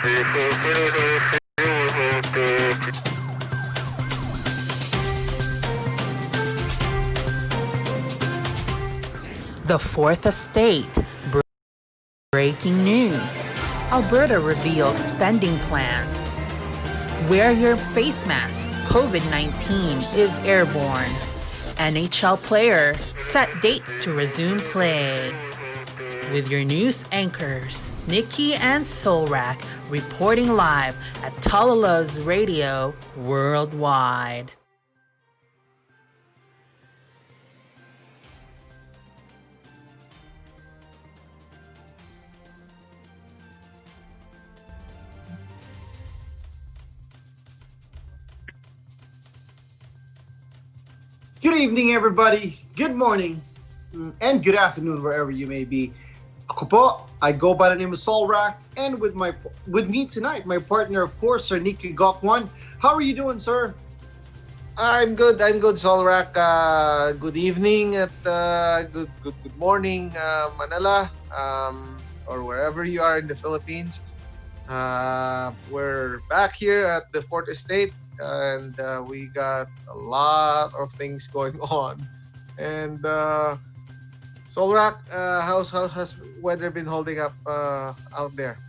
The Fourth Estate. Breaking news. Alberta reveals spending plans. Wear your face mask. COVID-19 is airborne. NHL player set dates to resume play. With your news anchors, Nikki and Solrak, reporting live at TalaLuvzRadio Worldwide. Good evening, everybody. Good morning and good afternoon, wherever you may be. Ako po, I go by the name of Solrak, and with me tonight, my partner, of course, Sir Nicky Gokwan. How are you doing, sir? I'm good, Solrak. Good evening at good morning, Manila, or wherever you are in the Philippines. We're back here at the Fourth Estate. And we got a lot of things going on. And Solrak, how's weather been holding up out there?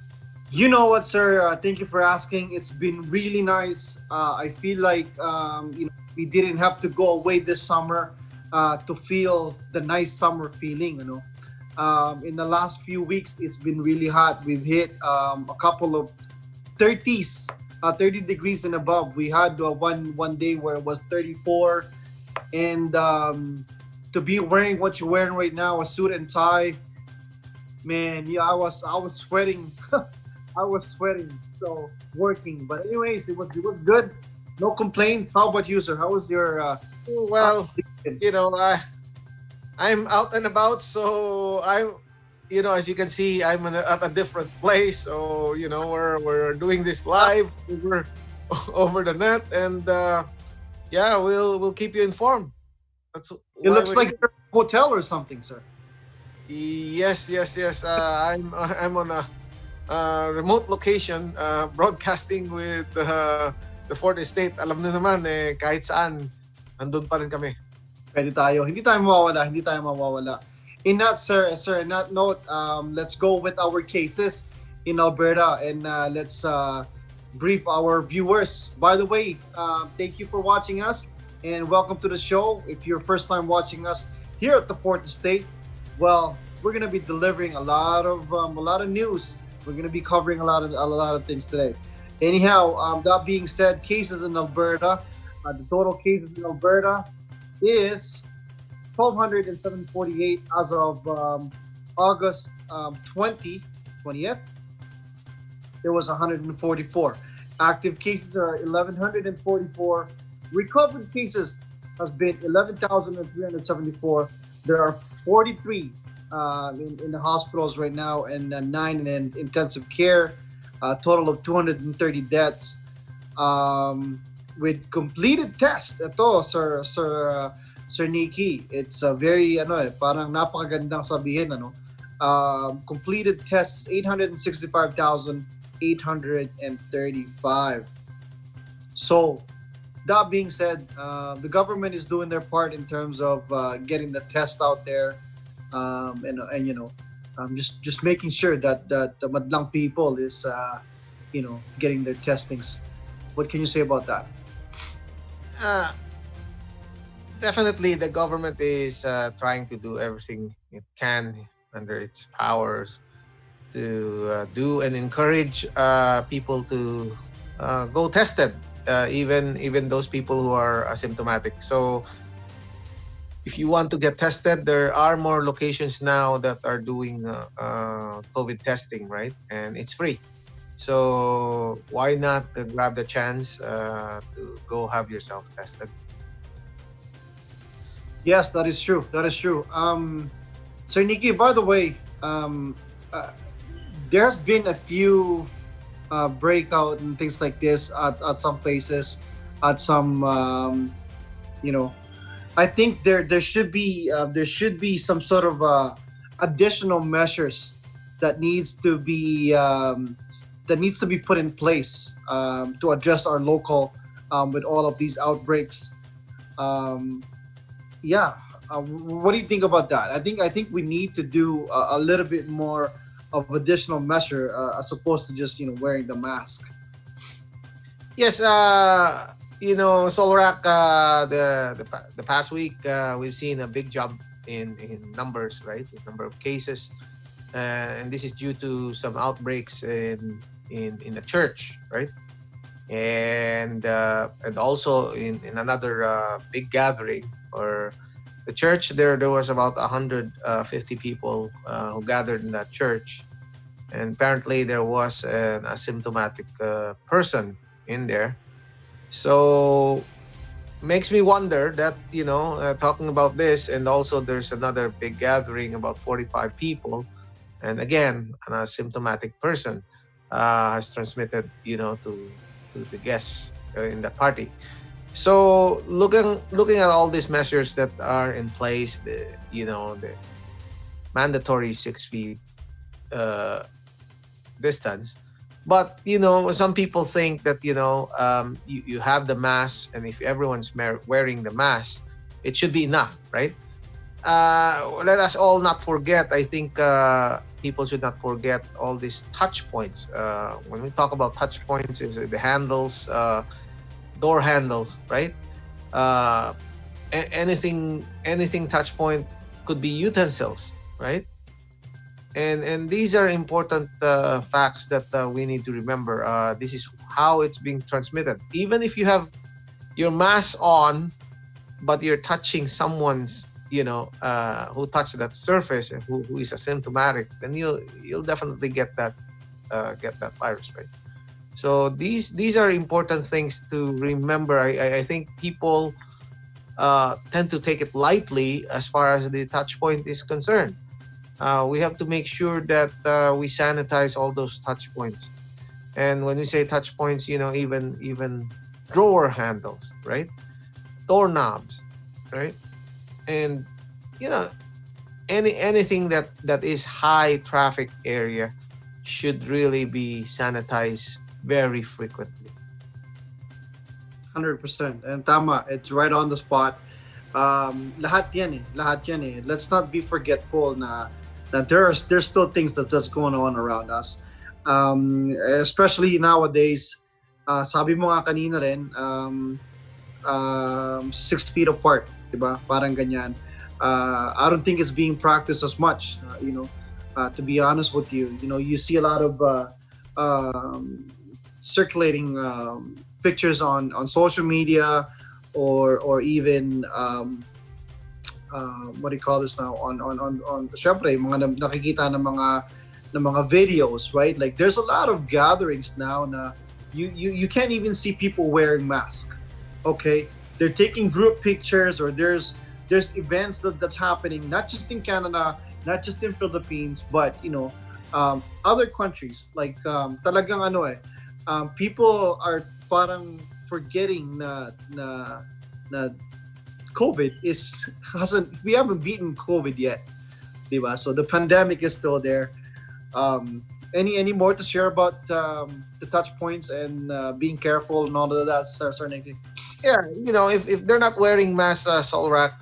You know what, sir? Thank you for asking. It's been really nice. I feel like we didn't have to go away this summer to feel the nice summer feeling. In the last few weeks, it's been really hot. We've hit a couple of 30s. 30 degrees and above. We had one day where it was 34, and to be wearing what you're wearing right now, a suit and tie, man, yeah, I was sweating. I was sweating, so working. But anyways, it was good. No complaints. How about you, sir? How was your? Well, I'm out and about, so as you can see, I'm at a different place. So, we're doing this live over the net, and we'll keep you informed. It looks like you're at a hotel or something, sir. Yes. I'm on a remote location, broadcasting with the Fourth Estate. Alam niyo naman, kahit saan, nandun pa rin kami. Pwede tayo. Hindi tayo mawawala. In that note, let's go with our cases in Alberta, and let's brief our viewers. By the way, thank you for watching us, and welcome to the show. If you're first time watching us here at the Fourth Estate, well, we're gonna be delivering a lot of news. We're gonna be covering a lot of things today. Anyhow, that being said, cases in Alberta, the total cases in Alberta is 1,248 as of August 20th. There was 144. Active cases are 1,144. Recovered cases has been 11,374. There are 43 in the hospitals right now, and 9 in intensive care. A total of 230 deaths. With completed tests, ito, Sir Nicky, it's a very parang napakagandang sabihin, completed tests 865,835. So that being said, the government is doing their part in terms of getting the test out there, just making sure that the madlang people is getting their testings. What can you say about that? Definitely, the government is trying to do everything it can under its powers to do and encourage people to go tested, even those people who are asymptomatic. So, if you want to get tested, there are more locations now that are doing COVID testing, right? And it's free. So why not grab the chance to go have yourself tested? Yes, that is true. Sir Nicky, by the way, there's been a few breakout and things like this at some places, at some, I think there should be some sort of additional measures that needs to be that needs to be put in place to address our local with all of these outbreaks. Um, yeah, what do you think about that? I think we need to do a little bit more of additional measure as opposed to just wearing the mask. Yes, Solrak, the past week we've seen a big jump in numbers, right? The number of cases, and this is due to some outbreaks in the church, right? And also in another big gathering or the church. There was about 150 people who gathered in that church, and apparently there was an asymptomatic person in there. So makes me wonder that talking about this, and also there's another big gathering about 45 people, and again an asymptomatic person has transmitted to the guests in the party. So looking at all these measures that are in place, the mandatory 6 feet distance, but some people think that you have the mask, and if everyone's wearing the mask, it should be enough, right? Let us all not forget. I think people should not forget all these touch points. When we talk about touch points, is the handles, door handles, right? Anything touch point could be utensils, right? And these are important facts that we need to remember. This is how it's being transmitted. Even if you have your mask on, but you're touching someone's, who touched that surface and who is asymptomatic, then you'll definitely get that virus, right? So these are important things to remember. I think people tend to take it lightly as far as the touch point is concerned. We have to make sure that we sanitize all those touch points. And when we say touch points, even drawer handles, right? Doorknobs, right? And anything that is high traffic area should really be sanitized very frequently. 100%. And tama, it's right on the spot. Lahat yan eh. Let's not be forgetful that there's still things that's going on around us. Especially nowadays, sabi mo nga kanina rin, 6 feet apart, diba? Parang ganyan. I don't think it's being practiced as much, to be honest with you. You see a lot of circulating pictures on social media or even what do you call this now on syempre mga nakikita ng mga videos, right? Like there's a lot of gatherings now na you can't even see people wearing masks. Okay, they're taking group pictures, or there's events that's happening not just in Canada, not just in Philippines, but other countries. Like talagang people are parang forgetting na COVID we haven't beaten COVID yet, diba? So the pandemic is still there. Any more to share about the touch points and being careful and all of that, Sir Nicky? Yeah, if they're not wearing masks, Solrak,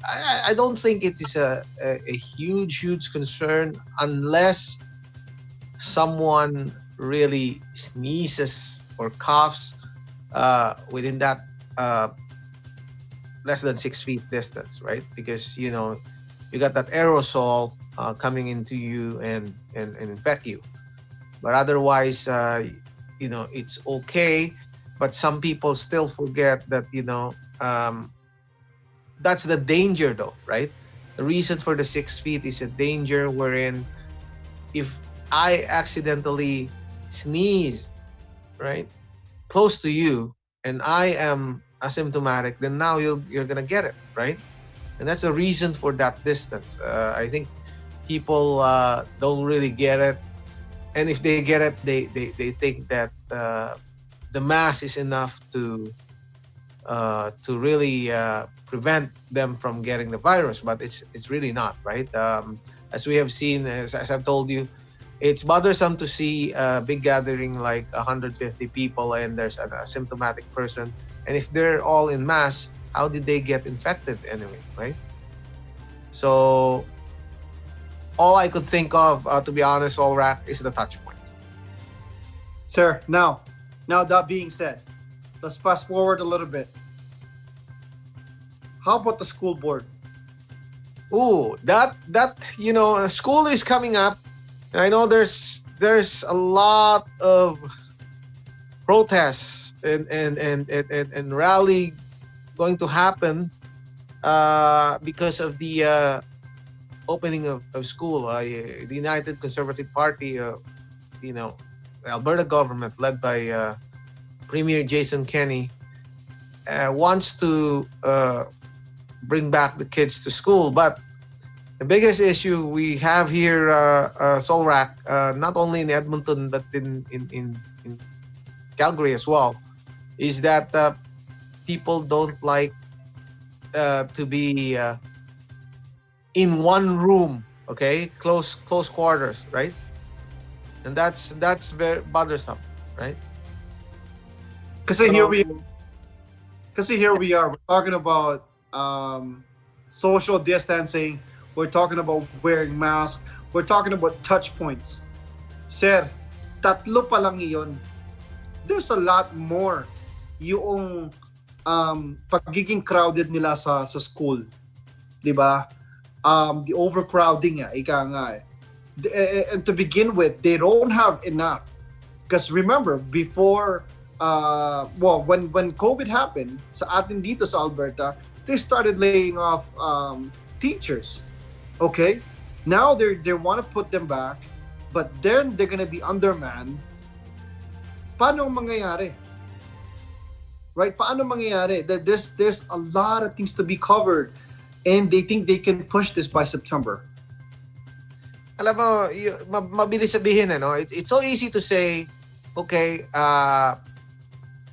I don't think it is a huge concern unless someone really sneezes or coughs within that less than 6 feet distance, right? Because you got that aerosol coming into you and infect you. But otherwise, it's okay. But some people still forget that that's the danger, though, right? The reason for the 6 feet is a danger wherein if I accidentally sneeze, right, close to you, and I am asymptomatic, then now you're gonna get it, right? And that's the reason for that distance. I think people don't really get it, and if they get it, they think that the mask is enough to really prevent them from getting the virus, but it's really not, right? As we have seen, as I've told you, It's bothersome to see a big gathering like 150 people and there's an asymptomatic person. And if they're all in mass, how did they get infected anyway, right? So all I could think of, to be honest, Olrak, is the touch point. Sir, now that being said, let's fast forward a little bit. How about the school board? Ooh, that school is coming up. I know there's a lot of protests and rally going to happen because of the opening of school. The United Conservative Party, the Alberta government led by Premier Jason Kenney wants to bring back the kids to school. But the biggest issue we have here, Solrak, not only in Edmonton but in Calgary as well, is that people don't like to be in one room, okay, close quarters, right? And that's very bothersome, right? Because here we are. We're talking about social distancing. We're talking about wearing masks. We're talking about touch points. Sir, tatlo pa lang iyon. There's a lot more yung pagiging crowded nila sa school. 'Di ba? The overcrowding ika nga eh. And to begin with, they don't have enough. Because remember, before when COVID happened sa atin dito sa Alberta, they started laying off teachers. Okay? Now they want to put them back, but then they're going to be undermanned. Paano mangyayari? Right? Paano mangyayari? There's a lot of things to be covered, and they think they can push this by September. Alam mo, mabilis sabihin, no? It's so easy to say, okay,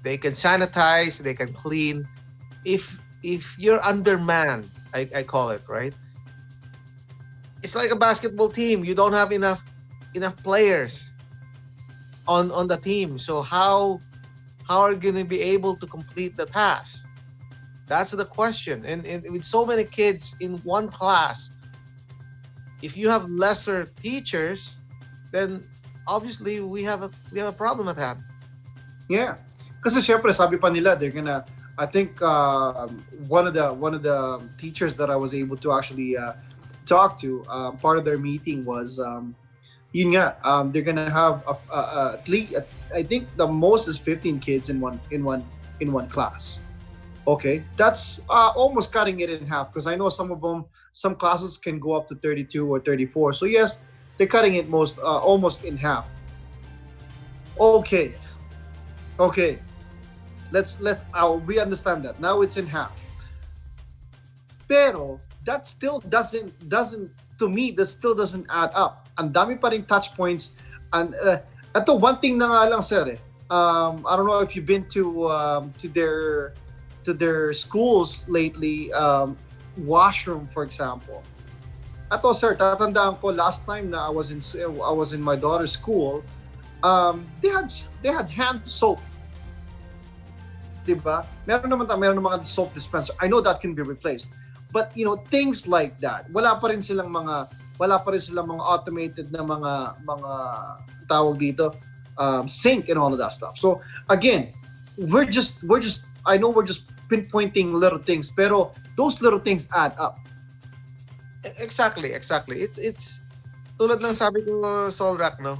they can sanitize, they can clean. If you're undermanned, I call it, right? It's like a basketball team. You don't have enough players on the team. So how are you going to be able to complete the task? That's the question. And with so many kids in one class, if you have lesser teachers, then obviously we have a problem at hand. Yeah. Kasi syempre sabi pa nila I think one of the teachers that I was able to actually talk to, part of their meeting was yun nga, they're gonna have at least, I think the most is 15 kids in one class. Okay, that's almost cutting it in half, because I know some classes can go up to 32 or 34. So yes, they're cutting it almost in half. Okay. Let's we understand that. Now it's in half. Pero that still doesn't to me, that still doesn't add up. Ang dami pa ring touch points. And ito, one thing na nga lang, sir, I don't know if you've been to their schools lately, washroom, for example. Ito, sir, tatandaan ko last time na I was in my daughter's school, they had hand soap. Diba? Meron naman mga soap dispenser. I know that can be replaced. But things like that. Wala pa rin silang mga automated na mga tawag dito, sink and all of that stuff. So again, we're just I know we're just pinpointing little things, pero those little things add up. Exactly. It's tulad ng sabi ko, Solrak, no?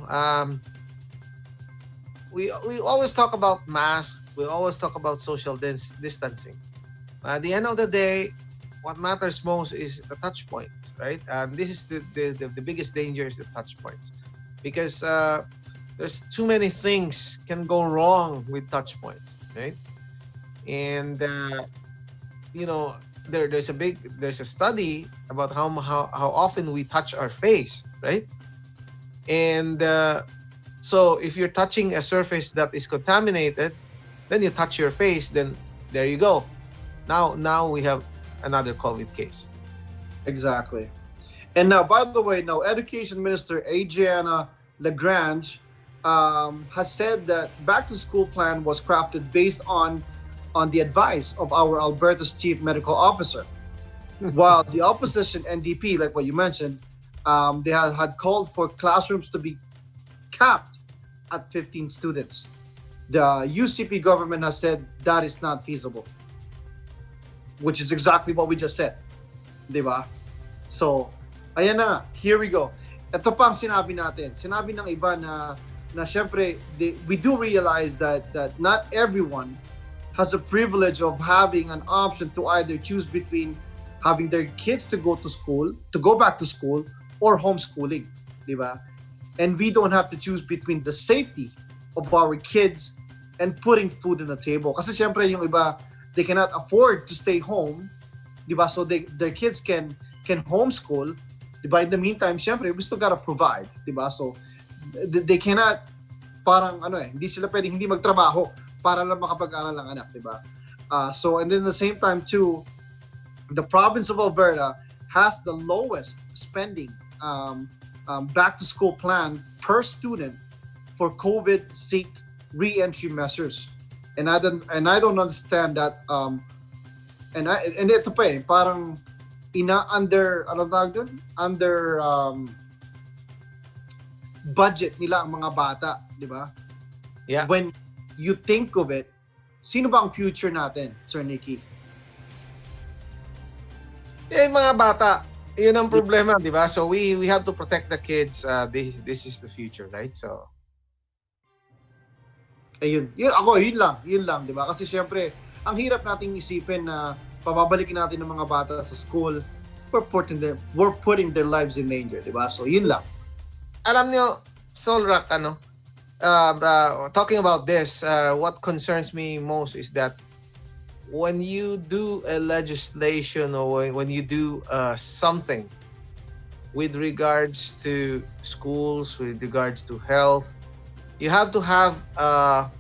We always talk about masks. We always talk about social distancing. At the end of the day, what matters most is the touch points, right? And this is the biggest danger is the touch points, because there's too many things can go wrong with touch points, right? And there's a study about how often we touch our face, right? And so if you're touching a surface that is contaminated, then you touch your face, then there you go. Now we have another COVID case. Exactly. And now, by the way, Education Minister Adriana Lagrange, has said that back to school plan was crafted based on the advice of our Alberta's chief medical officer, while the opposition NDP, like what you mentioned, they had called for classrooms to be capped at 15 students. The UCP government has said that is not feasible, which is exactly what we just said, di ba? So, ayan na, here we go. Ito pa ang sinabi natin. Sinabi ng iba na syempre, we do realize that not everyone has a privilege of having an option to either choose between having their kids to go back to school, or homeschooling, di ba? And we don't have to choose between the safety of our kids and putting food on the table. Kasi syempre yung iba, they cannot afford to stay home, di ba? So their kids can homeschool, di ba? In the meantime, syempre, we still gotta provide, di ba? So they cannot, parang hindi sila pwedeng hindi magtrabaho para lang makapag-aral ang anak, di ba? So, and then at the same time too, the province of Alberta has the lowest spending back to school plan per student for COVID sick re-entry measures, and I don't understand that. And ito pa parang under budget nila ang mga bata, di ba? Yeah. When you think of it, sino ba ang future natin, Sir Nicky? Yung mga bata, yun ang problema, di ba? So we have to protect the kids. This is the future, right? So Ayun lang, di ba? Kasi syempre, ang hirap nating isipin na pababalikin natin ng mga bata sa school. We're putting their lives in danger, di ba? So yun lang. Alam nyo, Solrak, talking about this, what concerns me most is that when you do a legislation, or when you do something with regards to schools, with regards to health, you have to have a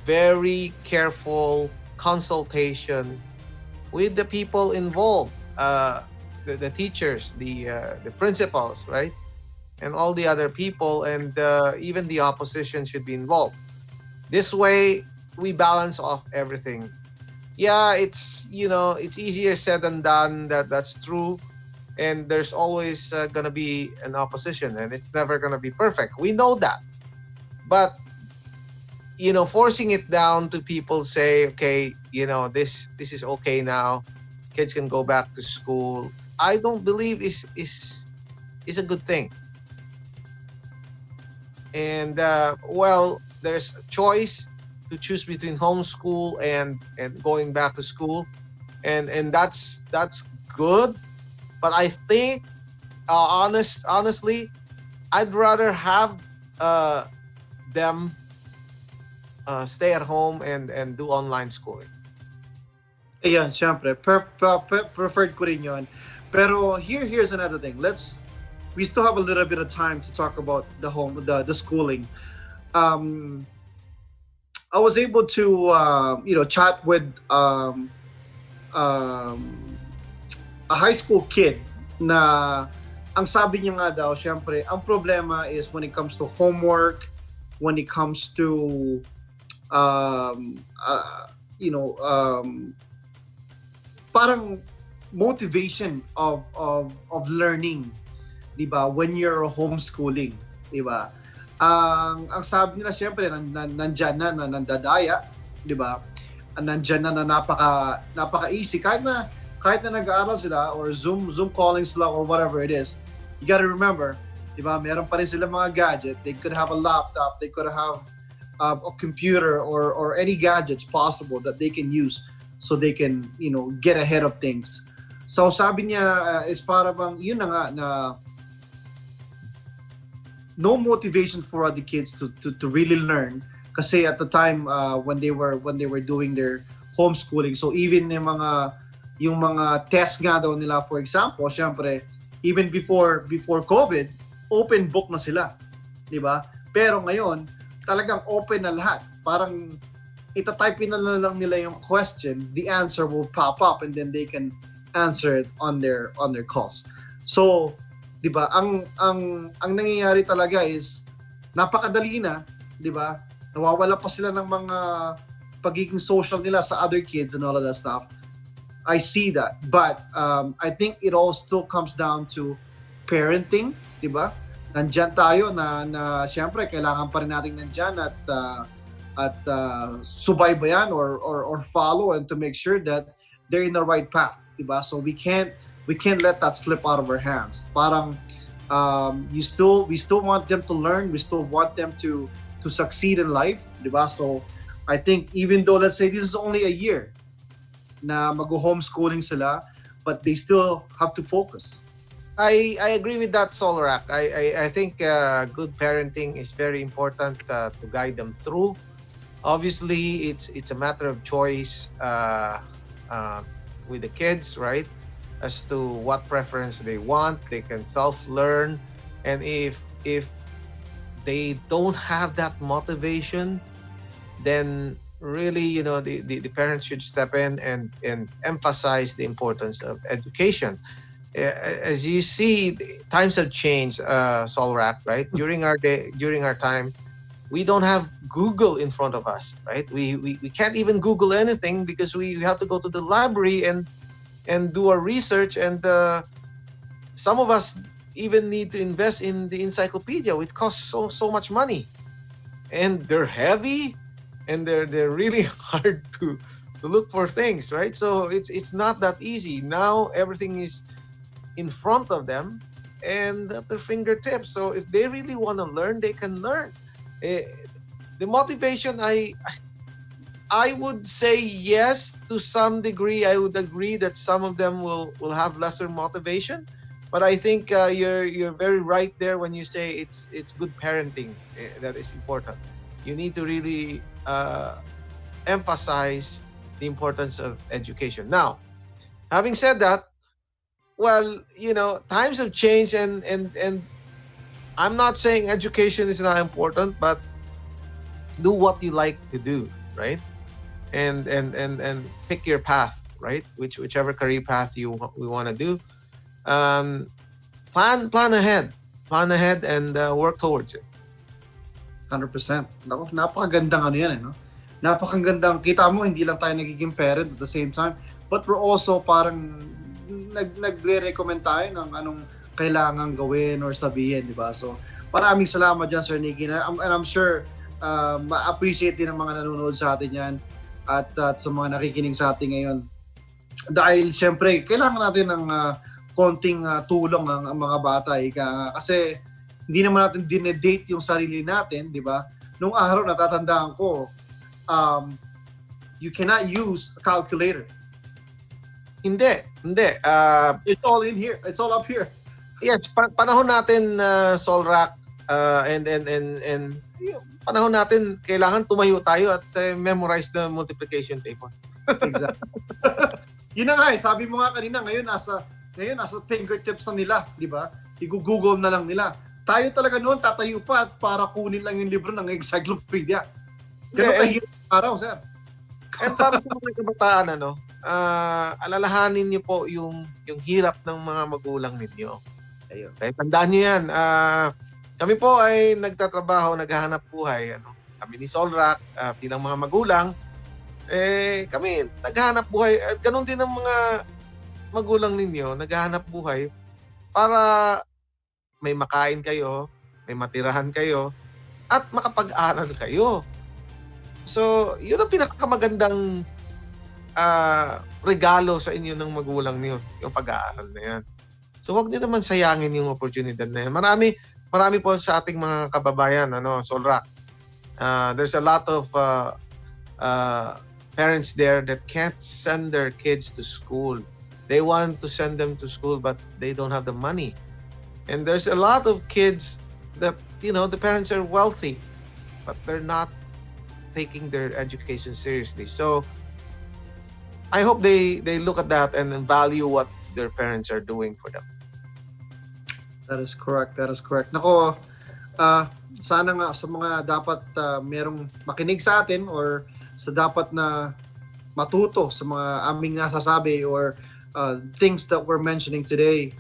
very careful consultation with the people involved, the teachers, the principals, right? And all the other people, and even the opposition should be involved. This way, we balance off everything. Yeah, it's easier said than done. That's true, and there's always gonna be an opposition, and it's never gonna be perfect. We know that, but forcing it down to people, say, okay, this is okay now, kids can go back to school. I don't believe is a good thing. And there's a choice to choose between homeschool and going back to school, and that's good. But I think, honestly, I'd rather have them stay at home and do online schooling. Ayan, syempre, preferred ko rin yun. Pero here's another thing. We still have a little bit of time to talk about the schooling. I was able to chat with a high school kid na ang sabi niya nga daw, syempre, ang problema is when it comes to homework, when it comes to parang motivation of learning, di ba, when you're homeschooling, di ba? Ang sabi nila, syempre, nandyan na nandadaya, di ba? Nandyan na napaka-easy. Kahit na nag-aaral sila or Zoom calling sila or whatever it is, you gotta remember, di ba, meron pa rin sila mga gadget. They could have a laptop, they could have a computer or any gadgets possible that they can use so they can, get ahead of things. So sabi niya is para bang yun na nga na no motivation for the kids to really learn, kasi at the time when they were doing their homeschooling, so even yung mga test nga daw nila, for example, syempre even before COVID, open book na sila, di ba? Pero ngayon talagang open na lahat. Parang itatype na lang nila yung question, the answer will pop up, and then they can answer it on their calls. So, 'di ba? Ang nangyayari talaga is napakadali na, 'di ba? Nawawala pa sila ng mga pagiging social nila sa other kids and all of that stuff. I see that. But I think it all still comes down to parenting, 'di ba? Nandiyan tayo na syempre kailangan pa rin nating nandiyan at subaybayan or follow and to make sure that they're in the right path, 'di ba? So we can't let that slip out of our hands. Parang we still want them to learn, we still want them to succeed in life, 'di ba? So I think even though let's say this is only a year na mag-homeschooling sila, but they still have to focus. I agree with that, Solrak. I think good parenting is very important to guide them through. Obviously, it's a matter of choice with the kids, right? As to what preference they want, they can self-learn, and if they don't have that motivation, then really, the parents should step in and emphasize the importance of education. As you see, times have changed, Solrak, right? During our time, we don't have Google in front of us, right? We can't even Google anything because we have to go to the library and do our research, and some of us even need to invest in the encyclopedia, which costs so much money, and they're heavy, and they're really hard to look for things, right? So it's not that easy. Now everything is in front of them and at their fingertips. So if they really want to learn, they can learn. The motivation, I would say yes to some degree. I would agree that some of them will have lesser motivation, but I think you're very right there when you say it's good parenting that is important. You need to really emphasize the importance of education. Now, having said that, well, times have changed, and I'm not saying education is not important, but do what you like to do, right? And pick your path, right? Whichever career path we want to do. Plan ahead, and work towards it. 100%. Naku, napakagandang yan, no? Napakagandang, kita mo, hindi lang tayo nagiging parent at the same time, but we're also parang nagre-recommend tayo ng anong kailangan gawin or sabihin, di ba? So, maraming salamat dyan, Sir Nicky. And I'm sure ma-appreciate din ng mga nanonood sa atin yan at sa mga nakikinig sa atin ngayon. Dahil, syempre, kailangan natin ng konting tulong ang mga bata. Kasi, hindi naman natin dinedate yung sarili natin, di ba? Nung araw, natatandaan ko, you cannot use a calculator. Hindi. It's all in here. It's all up here. Yes, panahon natin, Solrak, and panahon natin, kailangan tumayo tayo at memorize the multiplication table. Exactly. Yun na nga sabi mo nga kanina, ngayon nasa fingertips na nila, di ba? I-google na lang nila. Tayo talaga noon, tatayo pa at para kunin lang yung libro ng encyclopedia. Ganun kahirap araw, sir. And para sa mga kabataan, alalahanin niyo po yung hirap ng mga magulang ninyo. Ayun. Okay, tandaan niyo yan. Kami po ay nagtatrabaho, naghahanap buhay. Kami ni Solrak, bilang mga magulang, kami naghahanap buhay. At ganun din ang mga magulang ninyo, naghahanap buhay para may makain kayo, may matirahan kayo, at makapag-aral kayo. So, yun ang pinakamagandang regalo sa inyo ng magulang niyo, yung pag-aaral na yan. So, huwag niyo naman sayangin yung oportunidad na yan. Marami po sa ating mga kababayan, Solrak. There's a lot of parents there that can't send their kids to school. They want to send them to school, but they don't have the money. And there's a lot of kids that, the parents are wealthy, but they're not taking their education seriously. So, I hope they look at that and value what their parents are doing for them. That is correct. Nako, sana nga sa mga dapat merong makinig sa atin or sa dapat na matuto sa mga aming nasasabi or things that we're mentioning today,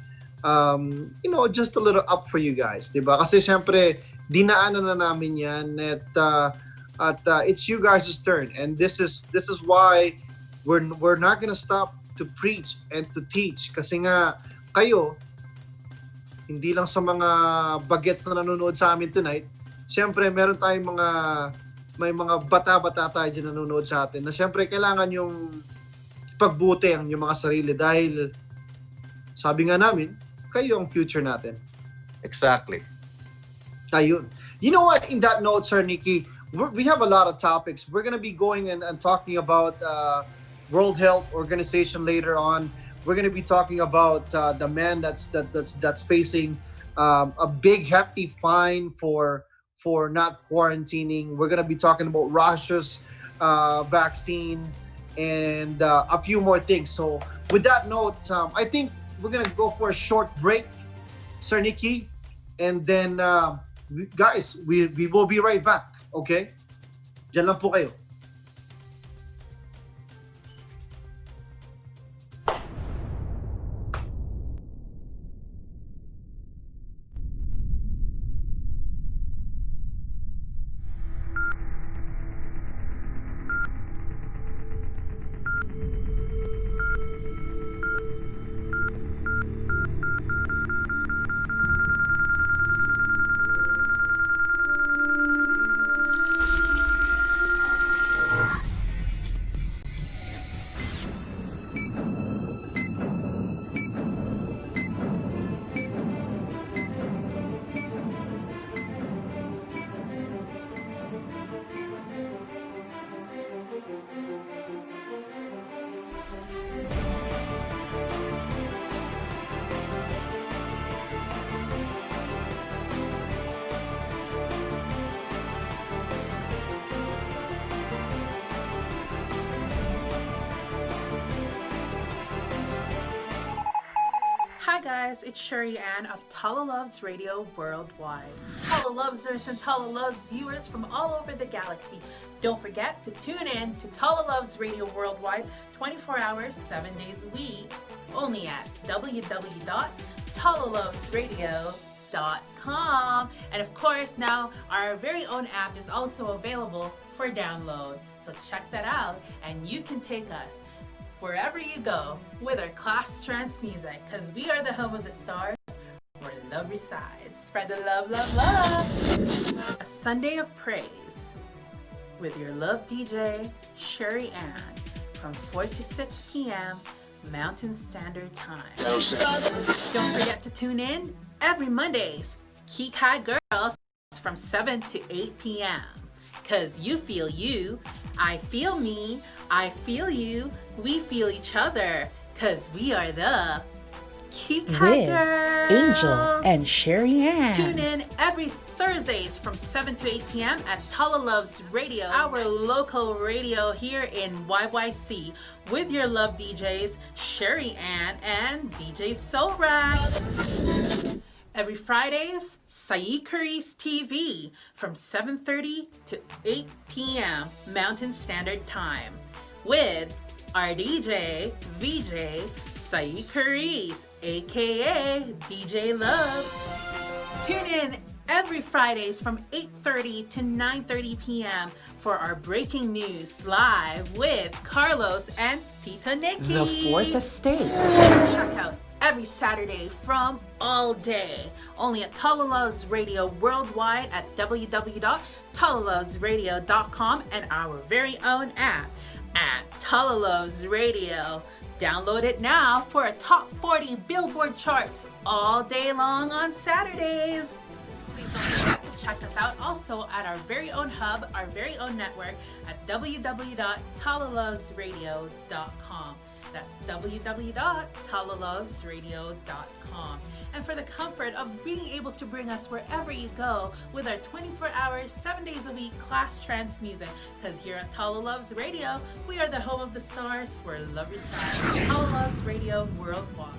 just a little up for you guys, di ba? Kasi syempre, dinaanan na namin yan at it's you guys' turn. And this is why we're not gonna stop to preach and to teach. Kasi nga, kayo, hindi lang sa mga bagets na nanonood sa amin tonight, syempre meron tayong may mga bata-bata tayo dyan nanonood sa atin na syempre kailangan yung pagbuti ang yung mga sarili dahil sabi nga namin, kayo ang future natin. Exactly. Ayun. You know what? In that note, Sir Nicky, we have a lot of topics. We're gonna be going and talking about World Health Organization later on. We're gonna be talking about the man that's facing a big hefty fine for not quarantining. We're gonna be talking about Russia's vaccine and a few more things. So with that note, I think we're gonna go for a short break, Sir Nicky, and then guys, we will be right back. Okay? Diyan lang po kayo. Hi guys, it's Sherry Ann of TalaLuvzRadio Worldwide. TalaLuvzers and TalaLuvz viewers from all over the galaxy. Don't forget to tune in to TalaLuvzRadio Worldwide 24 hours, 7 days a week, only at www.TalaLuvzRadio.com. And of course, now our very own app is also available for download. So check that out and you can take us wherever you go with our class trance music, because we are the home of the stars where love resides. Spread the love, love, love. A Sunday of praise with your love DJ, Sherry Ann, from 4 to 6 p.m. Mountain Standard Time. Don't forget to tune in every Mondays, Geek High Girls, from 7 to 8 p.m. Because you feel you, I feel me, I feel you, we feel each other, because we are the Geek High Girls. Angel and Sherry Ann. Tune in every Thursdays from 7 to 8 p.m. at TalaLuvzRadio, our local radio here in YYC, with your love DJs, Sherry Ann and DJ Soulrack. Every Fridays, Sayi Carice TV from 7:30 to 8 p.m. Mountain Standard Time with our DJ, VJ, Sayi Carice, aka DJ Love. Tune in every Fridays from 8:30 to 9:30 p.m. for our breaking news live with Carlos and Tita Nikki. The Fourth Estate. Check out every Saturday from all day, only at TalaLuvzRadio Worldwide at www.TalaLuvzRadio.com and our very own app at TalaLuvzRadio. Download it now for a top 40 Billboard charts all day long on Saturdays. Please don't forget to check us out also at our very own hub, our very own network at www.TalaLuvzRadio.com. That's www.TalaLuvzRadio.com. And for the comfort of being able to bring us wherever you go with our 24 hours, 7 days a week class trance music. Because here at TalaLuvzRadio, we are the home of the stars where love resides. TalaLuvzRadio Worldwide.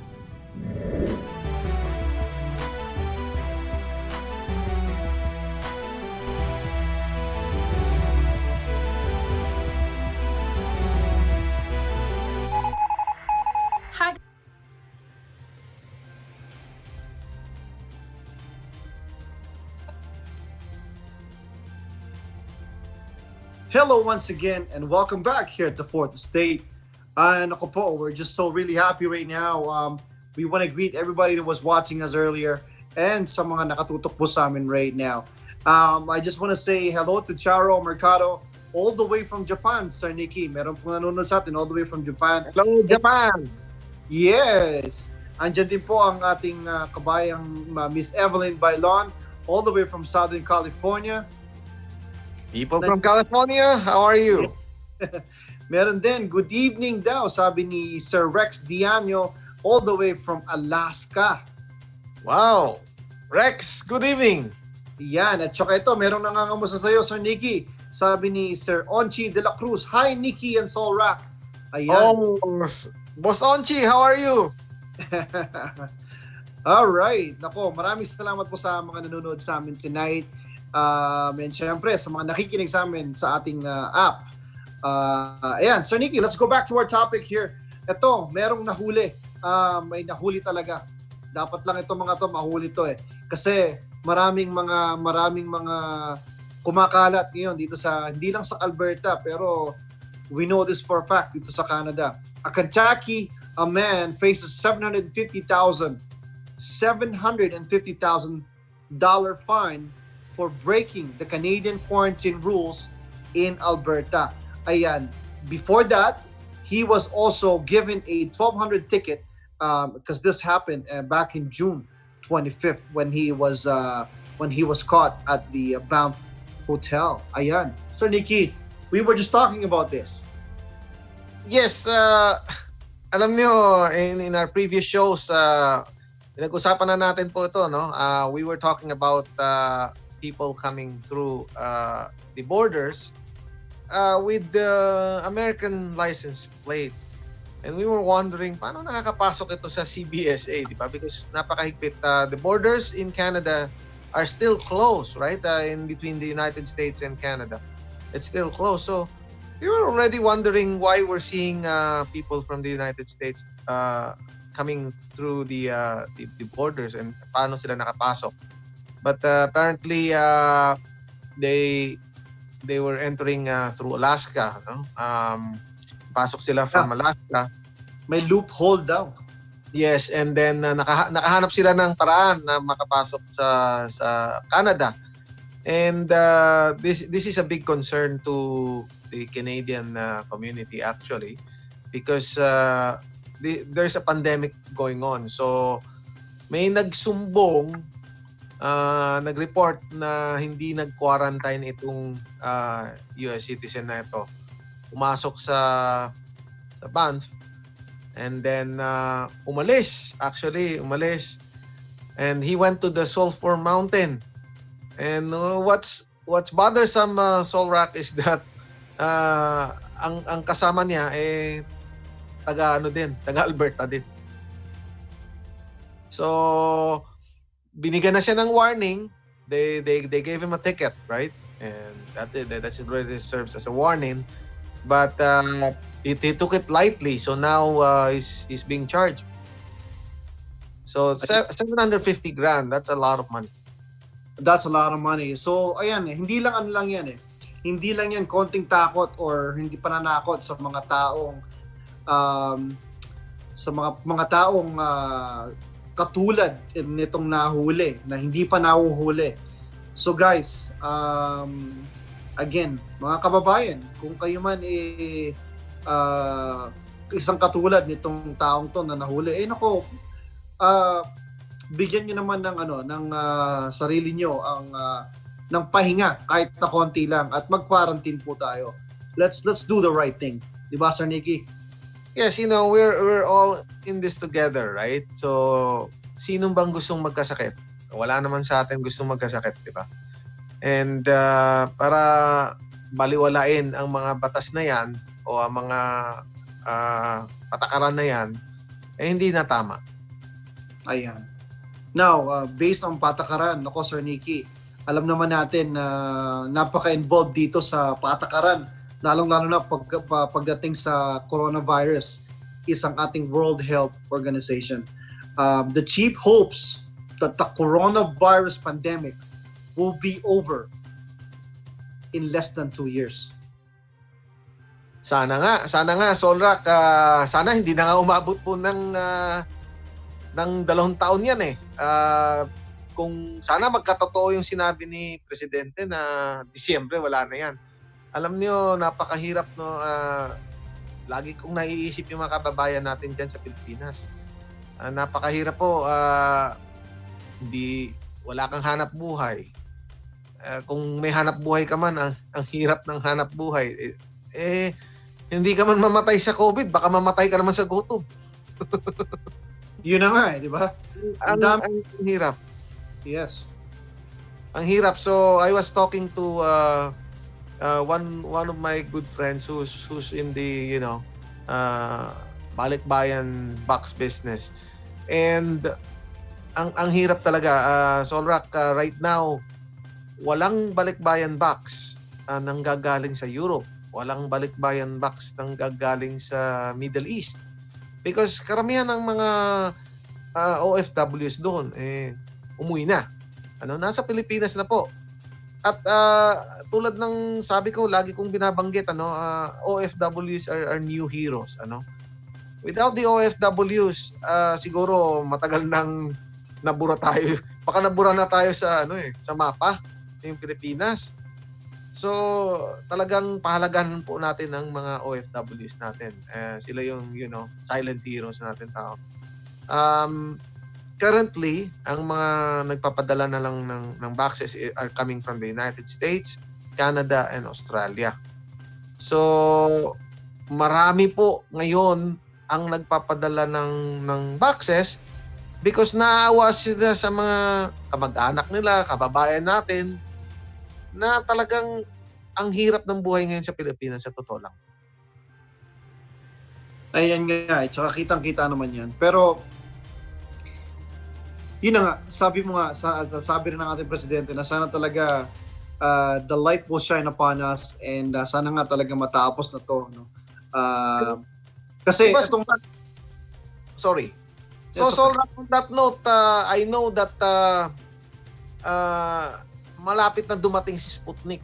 Hello once again and welcome back here at the Fourth Estate. And ako po, we're just so really happy right now. We want to greet everybody that was watching us earlier and sa mga nakatutok po sa amin right now. I just want to say hello to Charo Mercado all the way from Japan, Sir Nikki. Meron po nanonood sa atin all the way from Japan. Hello, Japan! Yes! Andyan din po ang ating kabayang Miss Evelyn Bailon all the way from Southern California. People from California, how are you? Meron din, good evening daw, sabi ni Sir Rex Diano all the way from Alaska. Wow! Rex, good evening! Yan, at saka ito, merong nangangamusta sa'yo, Sir Nicky. Sabi ni Sir Onchi de la Cruz, hi Nicky and Soul Rock. Ayan. Oh, Boss Onchi, how are you? Alright, nako, maraming salamat po sa mga nanonood sa amin tonight. And syempre, sa mga nakikinig sa amin sa ating app. Ayan, Sir Nicky, let's go back to our topic here. Ito, merong nahuli. May nahuli talaga. Dapat lang ito mga to, mahuli to eh. Kasi maraming mga kumakalat ngayon dito sa, hindi lang sa Alberta, pero we know this for a fact dito sa Canada. A Kentucky, a man faces $750,000 fine for breaking the Canadian quarantine rules in Alberta. Ayan. Before that, he was also given a 1,200 ticket because this happened back in June 25th when he was caught at the Banff Hotel. Ayan. So Nikki, we were just talking about this. Yes, alam niyo, in our previous shows, pinag-usapan na natin po ito, no? We were talking about people coming through the borders with the American license plate. And we were wondering, paano nakakapasok ito sa CBSA, di ba? Because napakahigpit. The borders in Canada are still closed, right? In between the United States and Canada. It's still closed. So we were already wondering why we're seeing people from the United States coming through the borders and paano sila nakapasok. But apparently, they were entering through Alaska. No? Pasok sila from Alaska. May loophole daw. Yes, and then nakahanap sila ng paraan na makapasok sa Canada. And this is a big concern to the Canadian community actually, because there's a pandemic going on. So may nagsumbong, nag-report na hindi nag-quarantine itong US citizen na ito. Pumasok sa Banff and then umalis. And he went to the Sulphur Mountain. And what's bothersome, Solrak, is that ang kasama niya taga Alberta din. So binigyan na siya ng warning. They gave him a ticket, right? And that's already serves as a warning. But he took it lightly, so now he's being charged. So $750,000, that's a lot of money. That's a lot of money. So ayan, hindi lang yan eh. Hindi lang yan konting takot or hindi pananakot sa mga taong katulad nitong nahuli na hindi pa nahuhuli. So guys, again, mga kababayan, kung kayo man isang katulad nitong taong to na nahuli, bigyan niyo naman ng sarili niyo ng pahinga kahit na konti lang at mag-quarantine po tayo. Let's do the right thing. 'Di ba, Sir Nicky? Yes, we're all in this together, right? So, sinong bang gustong magkasakit? Wala naman sa atin gustong magkasakit, 'di ba? And para baliwalain ang mga batas na 'yan o ang mga patakaran na 'yan, hindi na tama. Ayan. Now, based on patakaran, Sir Nicky, alam naman natin na napaka-involved dito sa patakaran, lalong-lalo na pagdating sa coronavirus, isang ating World Health Organization. The chief hopes that the coronavirus pandemic will be over in less than 2 years. Sana nga, Solrak, sana hindi na nga umabot po ng 2 taon yan eh. Kung sana magkatotoo yung sinabi ni Presidente na Disyembre, wala na yan. Alam niyo, napakahirap, no? Lagi kong naiisip yung mga kababayan natin dyan sa Pilipinas. Napakahirap po. Wala kang hanap buhay. Kung may hanap buhay ka man, ang hirap ng hanap buhay. Hindi ka man mamatay sa COVID, baka mamatay ka naman sa gutom. Yun na nga di ba? Ang hirap. Yes. Ang hirap. So I was talking to one of my good friends who's in the balikbayan box business. And ang hirap talaga, Solrak, right now walang balikbayan box nang gagaling sa Europe. Walang balikbayan box nang gagaling sa Middle East. Because karamihan ng mga OFWs doon umuwi na. Nasa Pilipinas na po. At tulad ng sabi ko, lagi kong binabanggit, OFWs are new heroes. Without the OFWs, siguro matagal nang nabura tayo. Baka nabura na tayo sa sa mapa ng Pilipinas. So, talagang pahalagahan po natin ang mga OFWs natin. Sila yung, silent heroes natin tao. Currently, ang mga nagpapadala na lang ng boxes are coming from the United States, Canada, and Australia. So, marami po ngayon ang nagpapadala ng boxes because naawa sila sa mga kamag-anak nila, kababayan natin, na talagang ang hirap ng buhay ngayon sa Pilipinas, sa totoo lang. Ayan nga, tsaka kitang-kita naman yan. Pero, yun na nga, sabi mo nga, sabi rin ng ating presidente na sana talaga the light will shine upon us and sana nga talaga matapos na to. Kasi itong... Sorry. So on that note, I know that malapit na dumating si Sputnik,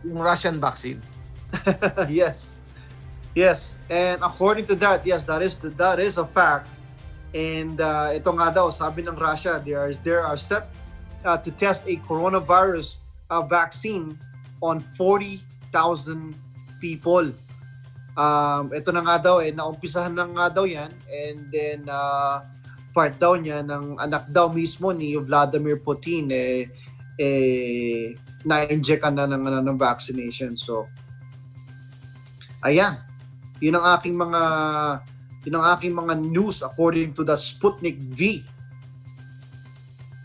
yung Russian vaccine. Yes. And according to that, yes, that is a fact. And ito nga daw, sabi ng Russia, they are set to test a coronavirus vaccine on 40,000 people. Ito na nga daw, naumpisahan na nga daw yan. And then, part daw niya ng anak daw mismo ni Vladimir Putin, na-inject na ng vaccination. So, ayan. Yun ang aking mga news according to the Sputnik V.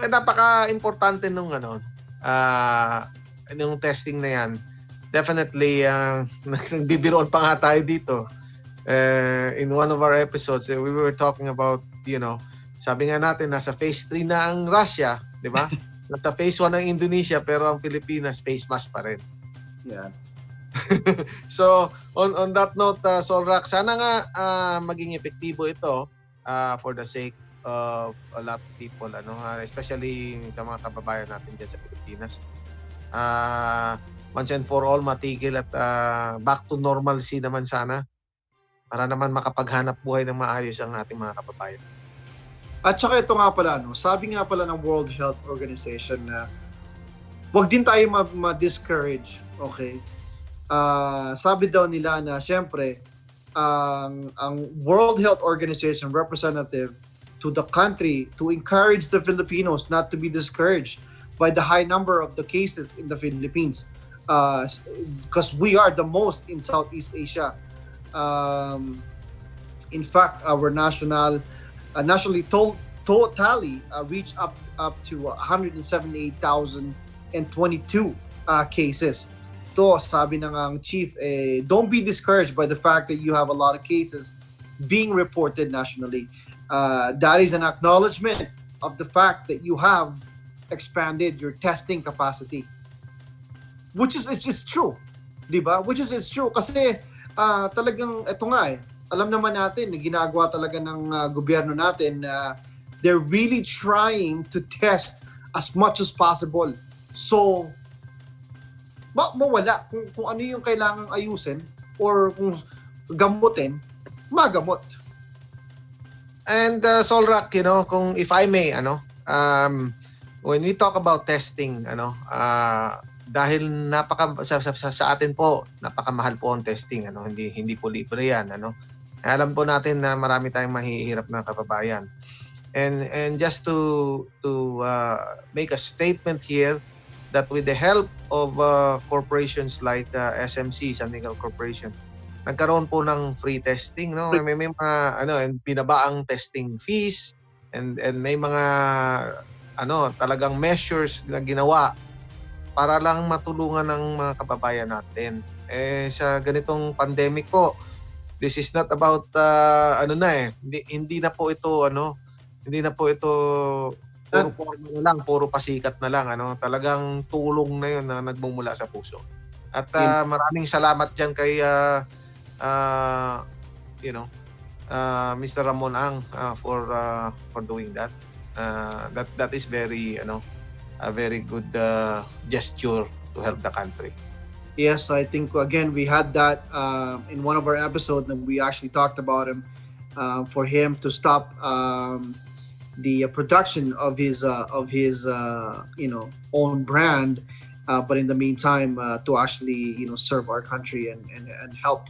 Napaka-importante nung yung testing na yan. Definitely, nagbibiroon pa nga tayo dito. In one of our episodes, we were talking about, sabi nga natin, nasa phase 3 na ang Russia, di ba? Nasa phase 1 ang Indonesia, pero ang Pilipinas, phase mass pa rin. Yeah. So, on that note, Solrak, sana nga maging epektibo ito for the sake of a lot of people, especially sa mga kababayan natin dyan sa Pilipinas. Once and for all, matigil at back to normalcy naman sana para naman makapaghanap buhay ng maayos ang ating mga kababayan. At saka ito nga pala, sabi nga pala ng World Health Organization na huwag din tayo ma-discourage, okay? Sabi daw nila na syempre ang World Health Organization representative to the country to encourage the Filipinos not to be discouraged by the high number of the cases in the Philippines, because we are the most in Southeast Asia. In fact, our nationally tally reached up to 178,022 cases. To sabi ng ang chief, don't be discouraged by the fact that you have a lot of cases being reported nationally. That is an acknowledgement of the fact that you have expanded your testing capacity. Which is it's true. Diba? Which is it's true. Kasi talagang ito nga alam naman natin na ginagawa talaga ng gobyerno natin na they're really trying to test as much as possible. So, mawala kung ano yung kailangang ayusin, or kung gamutin, magamot. And Solrak, kung if I may, when we talk about testing, dahil sa atin po, napakamahal po ang testing, hindi po libre yan, Alam po natin na marami tayong mahihirap na kababayan. And just to make a statement here that with the help of corporations like SMC, Sandigal Corporation, nagkaroon po ng free testing, no? May mga and binabaang testing fees and may mga talagang measures na ginawa para lang matulungan ng mga kababayan natin. Sa ganitong pandemic po, this is not about hindi na po ito puro forma na lang, puro pasikat na lang, talagang tulong na 'yon na nagmumula sa puso. At maraming salamat diyan kay Mr. Ramon Ang for doing that. That is very a very good gesture to help the country. Yes, I think again we had that in one of our episodes, and we actually talked about him for him to stop the production of his own brand, but in the meantime to actually serve our country and help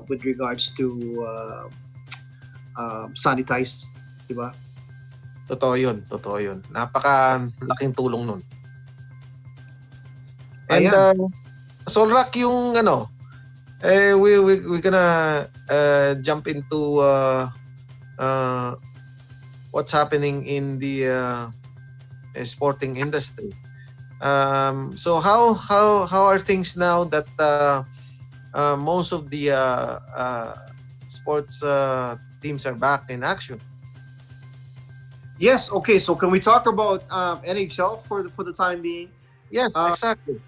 with regards to sanitize, diba? Totoo yun. Napaka-laking tulong nun. And Solrak, yung we're gonna jump into what's happening in the sporting industry. So how are things now that most of the sports teams are back in action? Yes. Okay. So can we talk about NHL for the time being? Yes, exactly.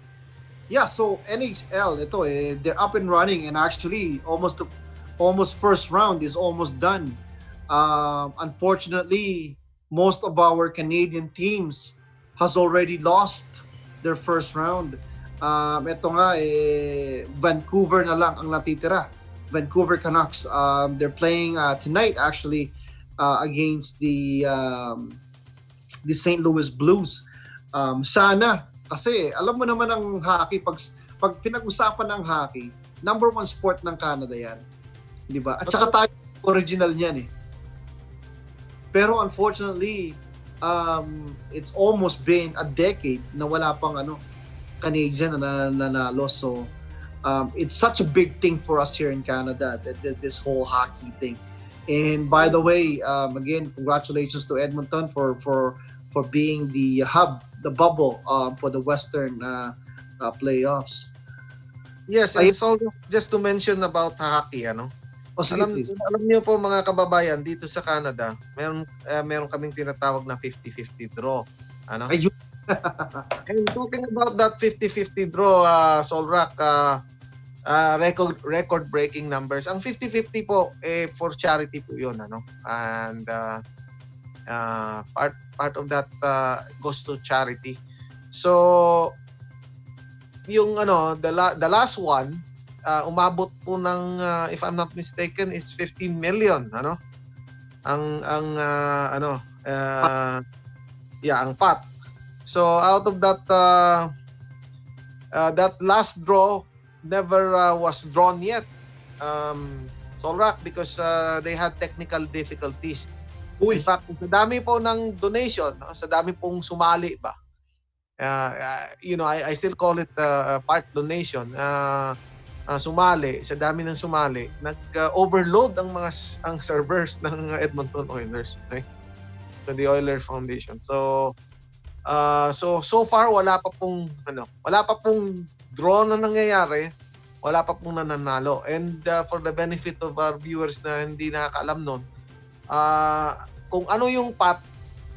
Yeah. So NHL, they're up and running, and actually almost first round is almost done. Unfortunately, most of our Canadian teams has already lost their first round. Ito nga, Vancouver na lang ang natitira. Vancouver Canucks. They're playing tonight actually against the St. Louis Blues. Sana, kasi alam mo naman ang hockey, pag pinag-usapan ng hockey, number 1 sport ng Canada yan. Di ba? At saka tayo original niyan eh. Pero unfortunately, it's almost been a decade na wala pang Canadian na nanalo. So it's such a big thing for us here in Canada, this whole hockey thing. And by the way, again, congratulations to Edmonton for being the hub, the bubble for the Western playoffs. Yes, and so just to mention about hockey, alam niyo po mga kababayan, dito sa Canada, meron kaming tinatawag na 50-50 draw. Ayun. And talking about that 50-50 draw, Solrak, record-breaking numbers. Ang 50-50 po, for charity po yun, And part of that goes to charity. So, yung the last one, umabot po ng if I'm not mistaken, it's 15 million, ang pot. So out of that that last draw never was drawn yet, Solrak, because they had technical difficulties. In fact, sa dami po ng donation, sa dami pong sumali ba, I still call it part donation. Sumali, sa dami ng sumali, nag-overload ang servers ng Edmonton Oilers, right? So the Oilers Foundation. So far wala pa pong draw na nangyayari, wala pa pong nananalo. And for the benefit of our viewers na hindi nakakaalam nun, kung ano yung pot,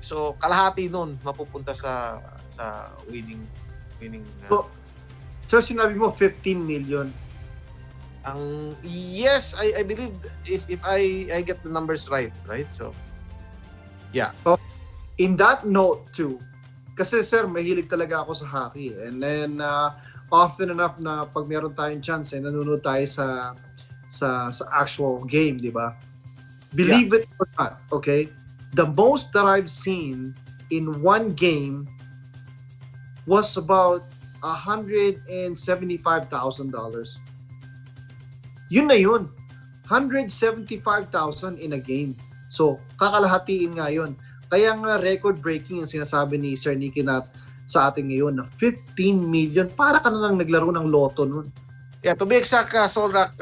so kalahati nun mapupunta sa winning. So sinabi mo 15 million. Yes, I believe if I get the numbers right? So yeah. In that note too, kasi sir, mahilig talaga ako sa hockey, and then often enough na pag meron tayong chance, nanonood tayo sa actual game, di ba? Believe it or not, okay? The most that I've seen in one game was about $175,000. Yun na yun. 175,000 in a game. So, kakalahatiin nga yun. Kaya nga record-breaking yung sinasabi ni Sir Nicky Nat sa atin ngayon na 15 million. Para ka na lang naglaro ng loto nun. Yeah, to be exact, Solrak,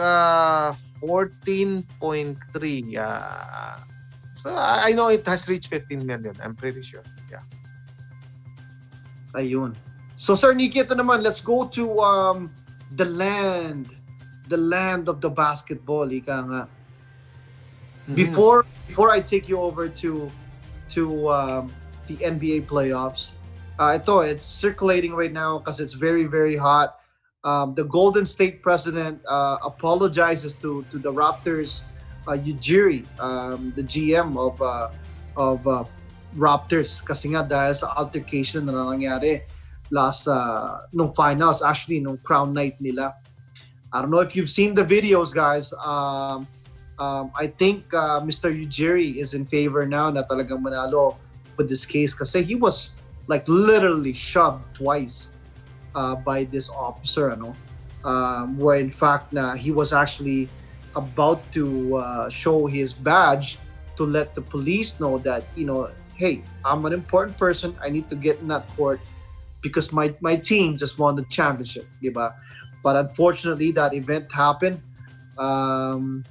14.3. So I know it has reached 15 million. I'm pretty sure. Yeah. Ayun. So, Sir Nicky, ito naman. Let's go to the land of the basketball. Ika nga. Before I take you over to the NBA playoffs, it's circulating right now because it's very, very hot. The Golden State president apologizes to the Raptors, Ujiri, the GM of Raptors, kasi nga dahil sa altercation na nangyari nung finals, actually nung crown night nila. I don't know if you've seen the videos, guys. I think Mr. Ujiri is in favor now na talagang manalo with this case kasi he was like literally shoved twice by this officer, where in fact he was actually about to show his badge to let the police know that, hey, I'm an important person. I need to get in that court because my team just won the championship, diba? But unfortunately, that event happened. And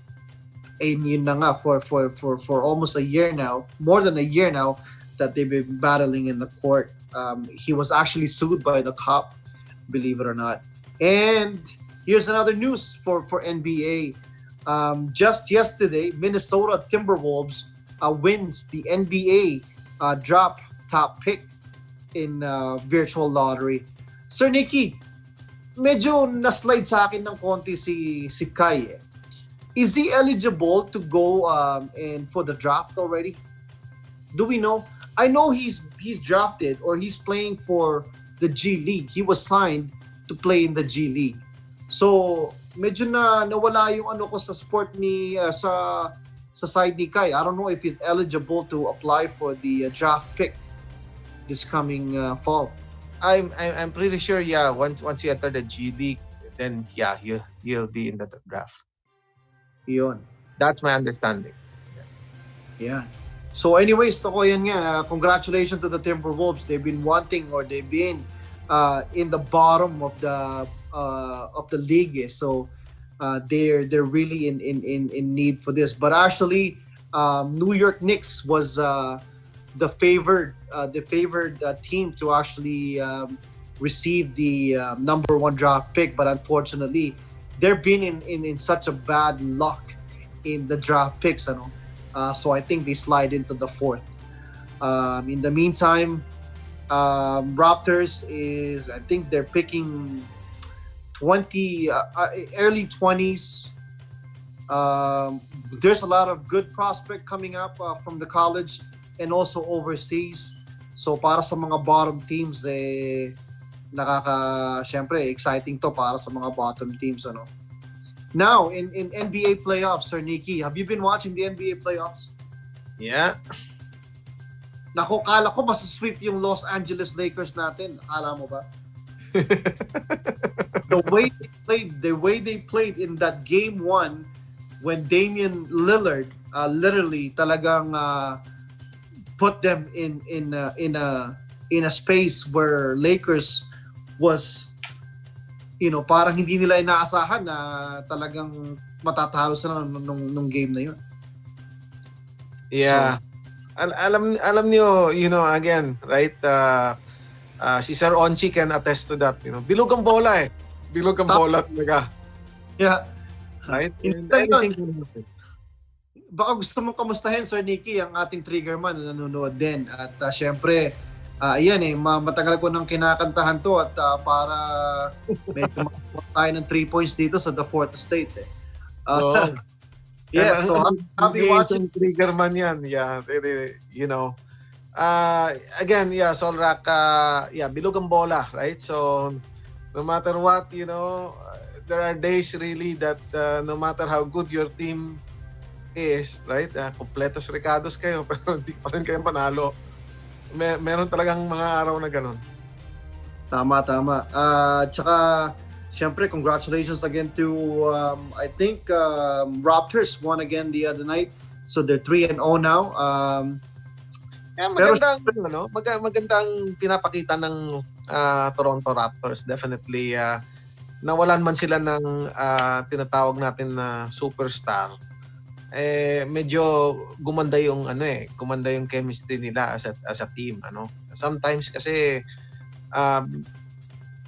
yun na nga, for almost a year now, more than a year now, that they've been battling in the court. He was actually sued by the cop, believe it or not. And here's another news for NBA. Just yesterday, Minnesota Timberwolves wins the NBA draft top pick in virtual lottery. Sir Nicky, medyo na-slide sa akin ng konti si Kai. Is he eligible to go and for the draft already? Do we know? I know he's drafted or he's playing for the G League. He was signed to play in the G League. So, medyo nawala yung ko sa sport ni sa side ni Kai. I don't know if he's eligible to apply for the draft pick this coming fall. I'm pretty sure, yeah, once you enter the G League, then yeah, he'll be in the draft. Yun. That's my understanding. Yeah. So anyways, to ko yan nga, congratulations to the Timberwolves. They've been in the bottom of the league. So they're really in need for this. But actually, New York Knicks was the favored team to actually receive the number one draft pick. But unfortunately, they've been in such a bad luck in the draft picks, so I think they slide into the fourth. In the meantime, Raptors is, I think they're picking 20 early 20s. There's a lot of good prospect coming up from the college and also overseas. So para sa mga bottom teams, syempre exciting to para sa mga bottom teams, Now, in NBA playoffs, Sir Nicky, have you been watching the NBA playoffs? Yeah. Nako, kala ko masasweep yung Los Angeles Lakers natin. Akala mo ba? The way they played in that game 1 when Damian Lillard literally talagang put them in a space where Lakers was, parang hindi nila inaasahan na talagang matatalo sila nung game na yun. Yeah. So, alam niyo, again, right? Si Sir Onchi can attest to that. Bilog ang bola eh. Bilog ang bola talaga. Yeah. Right? Baka gusto mong kamustahin, Sir Nicky, ang ating triggerman na nanonood din. At syempre, ayan matagal ko nang kinakantahan to at para medyo makakuha tayo ng 3 points dito sa the fourth estate. Yes, so happy watching. Trigger man yan. Yeah, again, yeah, Solrak, bilog ang bola, right? So, No matter what, there are days really that no matter how good your team is, right? Kompletos recados kayo pero hindi pa rin kayo panalo. Meron talagang mga araw na ganun. Tama. Tsaka, syempre, congratulations again to, I think, Raptors won again the other night. So they're 3-0 now. Magandang pinapakita ng Toronto Raptors. Definitely, nawalan man sila ng tinatawag natin na superstar. Medyo gumanda yung chemistry nila as a team, Sometimes kasi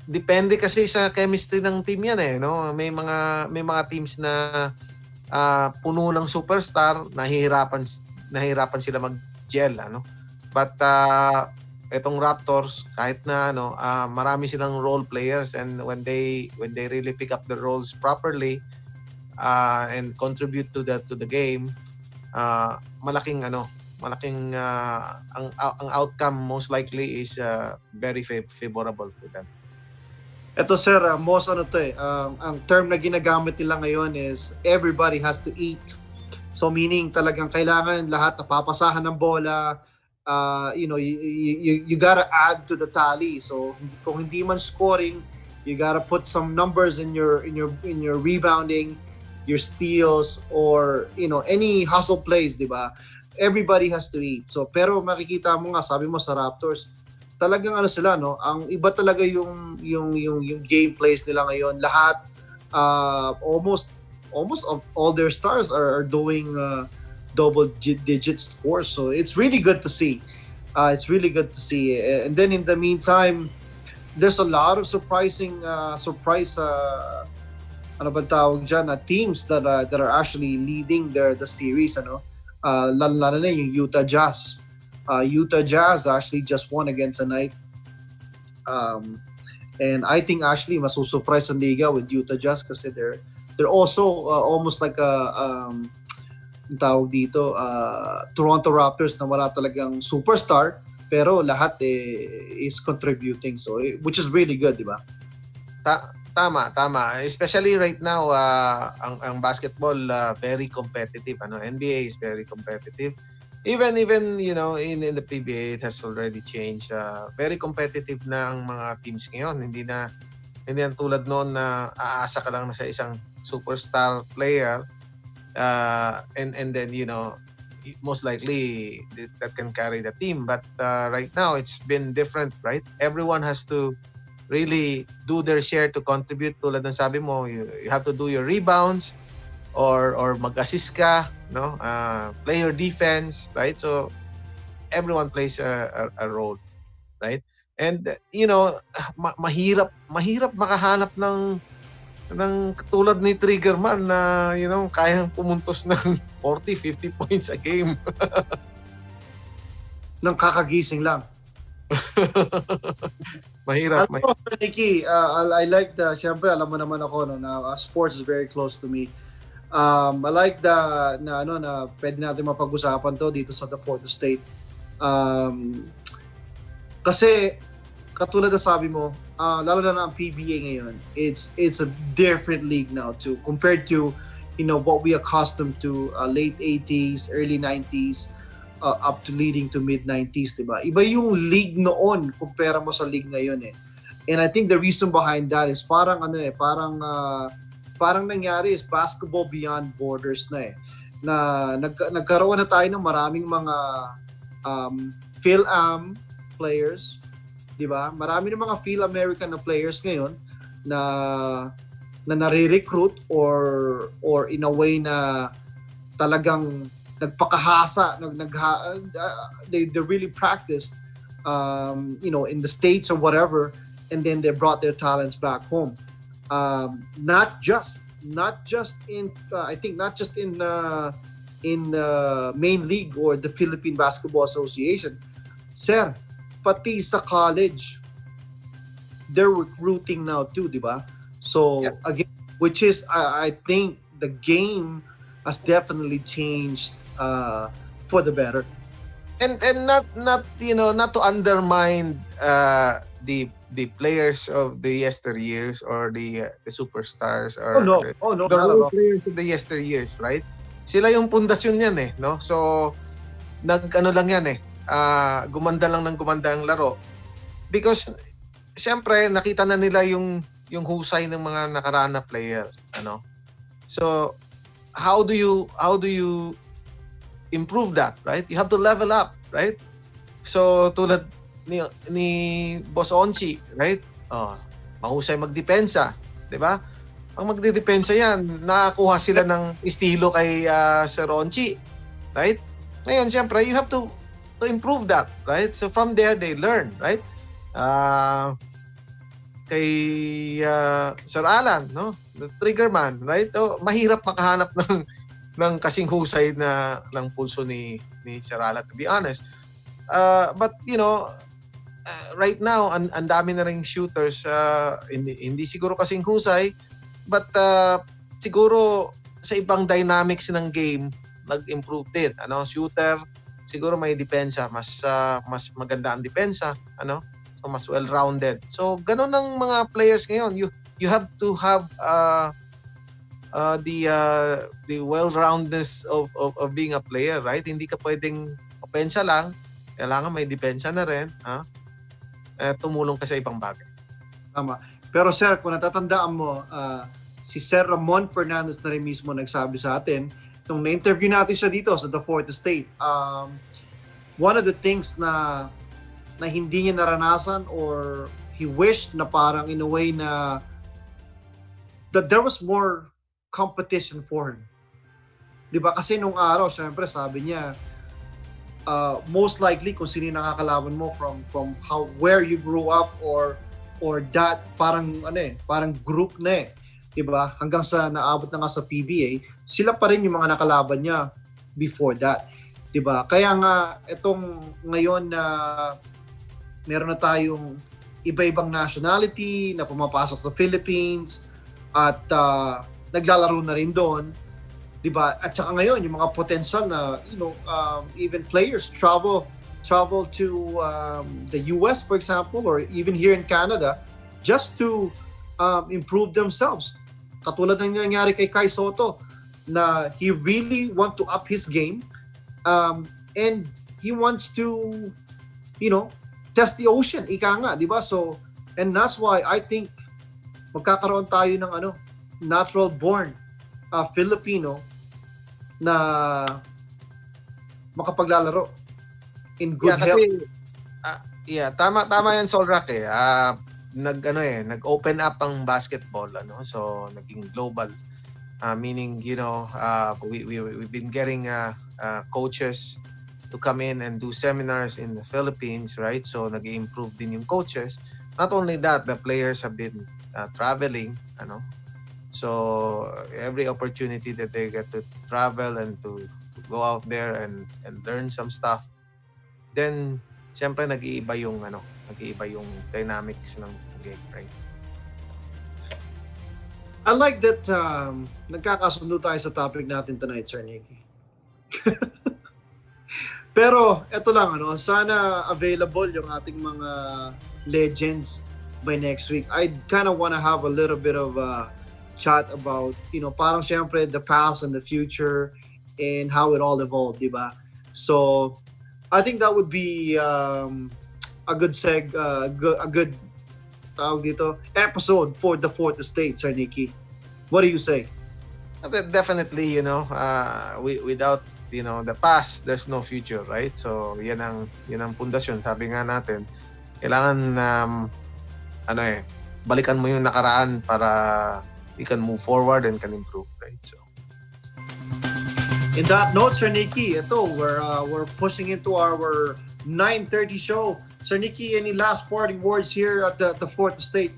depende kasi sa chemistry ng team yan, no? May mga teams na puno ng superstar, nahihirapan sila mag-gel, But etong Raptors, kahit na marami silang role players, and when they really pick up the roles properly and contribute to the game, malaking ang outcome most likely is very favorable to them. Ito sir, most ang term na ginagamit nila ngayon is everybody has to eat. So meaning talagang kailangan lahat napapasahan ng bola. You gotta add to the tally. So kung hindi man scoring, you gotta put some numbers in your rebounding, your steals, or any hustle plays, di ba? Everybody has to eat. So pero makikita mo nga, sabi mo sa Raptors, talagang sila, ang iba talaga yung game plays nila ngayon. Lahat almost all their stars are doing double digit scores. So it's really good to see. And then in the meantime, there's a lot of surprise teams that are actually leading the series, lalo na yung Utah Jazz. Utah Jazz actually just won again tonight. And I think actually masusurprise ang liga with Utah Jazz kasi they're also almost like tawag dito, Toronto Raptors na wala talagang superstar pero lahat is contributing, so which is really good, di ba? Tama. Especially right now, ang basketball very competitive. NBA is very competitive. Even in the PBA, it has already changed. Very competitive na ang mga teams ngayon. Hindi na tulad noon na aasa ka lang na sa isang superstar player. And then most likely that can carry the team, but right now it's been different, right? Everyone has to really do their share to contribute. Tulad ng sabi mo, you have to do your rebounds or mag-assist ka, play your defense, right? So everyone plays a role, right? And mahirap makahanap ng katulad ni Triggerman na kayang pumuntos ng 40-50 points a game. Nang kakagising lang. Mahirap. Nikki, I like syempre alam mo naman ako na sports is very close to me. I like na pwede natin mapag-usapan to dito sa the fourth estate. Kasi katulad na sabi mo, lalo na ang PBA ngayon, it's a different league now too compared to what we accustomed to late 80s, early 90s, up to leading to mid 90s, diba? Iba yung league noon kumpara mo sa league ngayon And I think the reason behind that is parang nangyari is basketball beyond borders na nagkaroon na tayo ng maraming mga Phil-Am players, di ba? Marami ng mga Phil-American na players ngayon na nare-recruit or in a way na talagang nagpakahasa, they really practiced in the States or whatever, and then they brought their talents back home. Not just in the main league or the Philippine Basketball Association, sir, pati sa college they're recruiting now too, di ba? So again, which is I think the game has definitely changed for the better. And not to undermine the the players of the yesteryears or the superstars Oh or no, oh no, the not at role all. players of the yesteryears, right? Sila yung pundasyon yan eh, no? So nag-ano lang yan eh, gumanda lang ng gumanda ang laro because syempre nakita na nila yung husay ng mga nakaraan na player, ano? So how do you improve that, right? You have to level up, right? So tulad ni Boss Onchi, right? Mahusay magdepensa, 'di ba? Ang magdedepensa yan, nakakuha sila ng estilo kay Sir Onchi, right? Ngayon, siyempre, you have to improve that, right? So from there, they learn, right? Kay Sir Alan, no? The trigger man, right? Mahirap makahanap ng kasing husay na ng pulso ni Sir Alan, to be honest. But, right now, ang dami na ring shooters, hindi siguro kasing husay, but siguro sa ibang dynamics ng game, nag-improve din. Shooter, siguro may depensa, mas maganda ang depensa, so mas well-rounded. So ganun ang mga players ngayon. You have to have the well-roundedness of being a player, right? Hindi ka pwedeng opensa lang, kailangan may depensa na rin, tumulong ka sa ibang bagay. Tama. Pero sir, kung natatandaan mo, si Sir Ramon Fernandez na rin mismo nagsabi sa atin nung na-interview natin siya dito sa The Fourth Estate. One of the things na hindi niya naranasan or he wished na parang in a way na that there was more competition for him. Diba? Kasi nung araw, syempre sabi niya, most likely kung sino nakakalaban mo from where you grew up or that parang parang group na diba? Hanggang sa naabot na nga sa PBA, sila pa rin yung mga nakalaban niya before that. Diba? Kaya nga itong ngayon na meron na tayong iba-ibang nationality na pumapasok sa Philippines at naglalaro na rin doon. Diba? At saka ngayon, yung mga potential na, even players travel to the US, for example, or even here in Canada, just to improve themselves. Katulad ng nangyari kay Kai Soto, na he really want to up his game, and he wants to, test the ocean. Ika nga, di ba? So, and that's why I think magkakaroon tayo ng natural born Filipino na makapaglalaro in good health. Tama yan, Solrak eh. Nag-open up ang basketball, so naging global. Meaning, we've been getting coaches to come in and do seminars in the Philippines, right? So nag-improve din yung coaches. Not only that, the players have been traveling, so every opportunity that they get to travel and to go out there and learn some stuff, then syempre nag-iiba yung dynamics ng game, right? I like that nagkakasundo tayo sa topic natin tonight, Sir Nicky. Pero eto lang, sana available yung ating mga legends by next week. I kind of want to have a little bit of a chat about, parang syempre the past and the future and how it all evolved, di ba? So, I think that would be a good episode for the Fourth Estate, Sir Nicky. What do you say? Definitely, without the past, there's no future, right? So, yan ang pundasyon. Sabi nga natin, kailangan balikan mo yung nakaraan para you can move forward and can improve, right? So, in that note, Sir Nicky, we're pushing into our 9:30 show. Sir Nicky, any last parting words here at the Fourth Estate?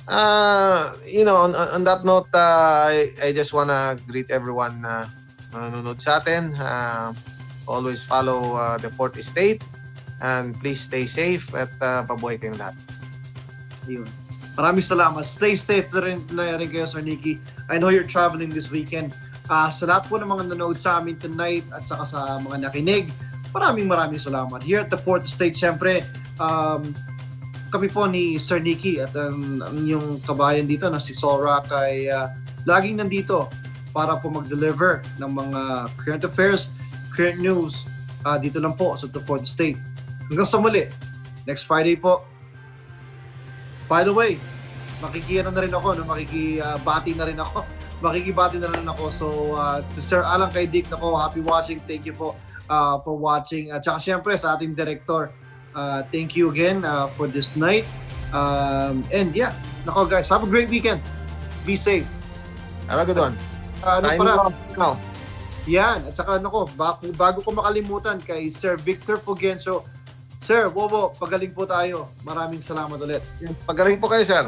On that note, I just wanna greet everyone nanonood sa atin. Always follow the Fourth Estate and please stay safe at pabuhay kayong lahat. Yun. Maraming salamat. Stay safe na rin kayo, Sir Nicky. I know you're traveling this weekend. Sa lahat po ng mga nanonood sa amin tonight at saka sa mga nakinig, maraming salamat. Here at the Fourth Estate, syempre, kami po ni Sir Nicky at ang yung kabayan dito na si Sora kay laging nandito para po mag-deliver ng mga current affairs, current news dito lang po sa The Fourth State. Hanggang sa muli, next Friday po. By the way, makikibati na rin ako. So, to Sir Alan kay Dick, happy watching. Thank you po for watching. At saka syempre sa ating director, thank you again for this night. And yeah, guys, have a great weekend. Be safe. Have a good one. Yan. At saka bago ko makalimutan kay Sir Victor Fulgencio. Sir, Bobo, pagaling po tayo. Maraming salamat ulit. Pagaling po kayo, sir.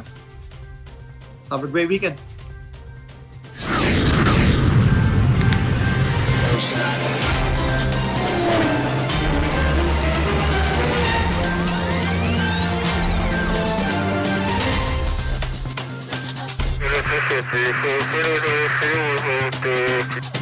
Have a great weekend. Thank you.